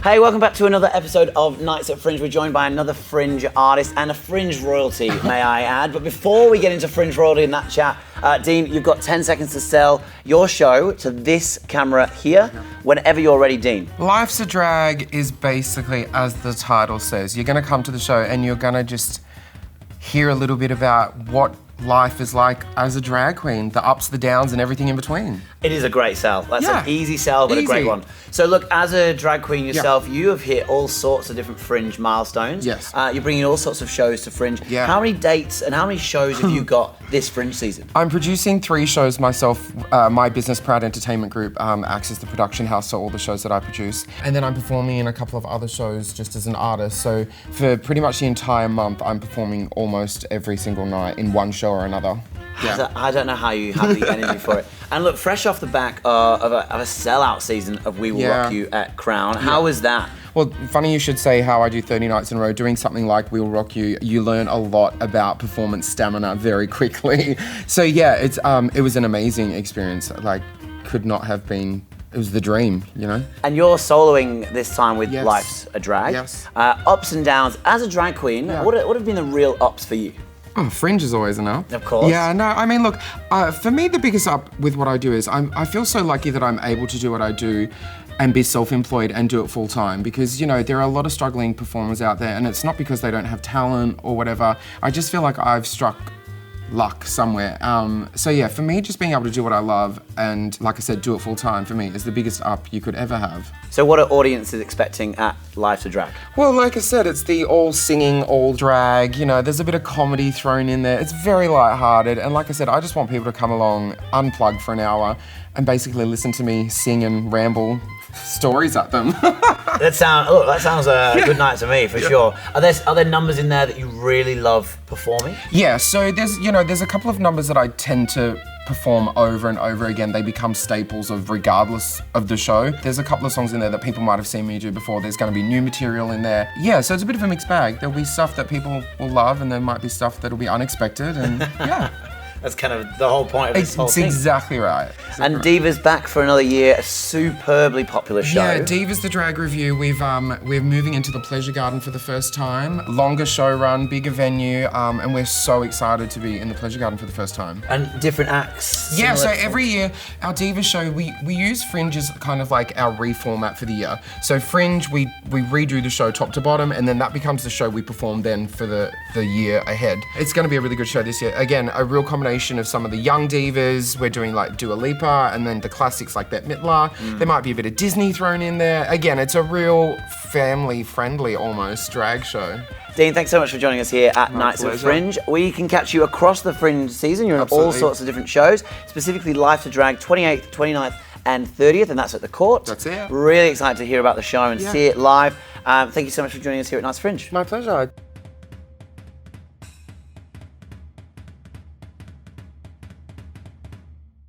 Hey, welcome back to another episode of Nights at Fringe. We're joined by another Fringe artist and a Fringe royalty, may I add. But before we get into Fringe royalty and that chat, Dean, you've got 10 seconds to sell your show to this camera here, whenever you're ready, Dean. Life's a Drag is basically, as the title says, you're going to come to the show and you're going to just hear a little bit about what life is like as a drag queen, the ups, the downs, and everything in between. It is a great sell. That's an easy sell, but a great one. So look, as a drag queen yourself, you have hit all sorts of different Fringe milestones. Yes. You're bringing all sorts of shows to Fringe. Yeah. How many dates and how many shows have you got this Fringe season? I'm producing 3 shows myself. My business, Proud Entertainment Group, acts as the production house for all the shows that I produce. And then I'm performing in a couple of other shows just as an artist. So for pretty much the entire month, I'm performing almost every single night in one show or another. Yeah. I don't know how you have the energy for it. And look, fresh off the back of a sellout season of We Will Rock You at Crown, how was that? Well, funny you should say how I do 30 nights in a row. Doing something like We Will Rock You, you learn a lot about performance stamina very quickly. So yeah, it was an amazing experience. Like, could not have been. It was the dream, you know? And you're soloing this time with Life's a Drag. Yes. Ups and downs. As a drag queen, what have been the real ups for you? Oh, Fringe is always an up. Of course. Yeah, no, I mean, look, for me, the biggest up with what I do is I feel so lucky that I'm able to do what I do and be self-employed and do it full time because, you know, there are a lot of struggling performers out there and it's not because they don't have talent or whatever. I just feel like I've struck luck somewhere. So yeah, for me, just being able to do what I love and, like I said, do it full time for me is the biggest up you could ever have. So what are audiences expecting at Life's a Drag? Well, like I said, it's the all singing, all drag, you know, there's a bit of comedy thrown in there. It's very lighthearted. And like I said, I just want people to come along, unplug for an hour and basically listen to me sing and ramble stories at them. That sounds a good night to me, for sure. Are there numbers in there that you really love performing? Yeah, so there's a couple of numbers that I tend to perform over and over again. They become staples of regardless of the show. There's a couple of songs in there that people might have seen me do before. There's going to be new material in there. Yeah, so it's a bit of a mixed bag. There'll be stuff that people will love and there might be stuff that'll be unexpected and yeah. That's kind of the whole point of this whole thing. It's exactly right. And Diva's back for another year, a superbly popular show. Yeah, Diva's the drag review. We're moving into the Pleasure Garden for the first time. Longer show run, bigger venue, and we're so excited to be in the Pleasure Garden for the first time. And different acts. Yeah, so every year, our Diva show, we use Fringe as kind of like our reformat for the year. So Fringe, we redo the show top to bottom, and then that becomes the show we perform then for the year ahead. It's gonna be a really good show this year. Again, a real combination of some of the young divas. We're doing like Dua Lipa and then the classics like Bette Midler. There might be a bit of Disney thrown in there. Again, it's a real family-friendly almost drag show. Dean, thanks so much for joining us here at Nights at Fringe. We can catch you across the Fringe season. You're in all sorts of different shows, specifically Life's a Drag 28th, 29th and 30th, and that's at the Court. That's it. Really excited to hear about the show and see it live. Thank you so much for joining us here at Nights at Fringe. My pleasure.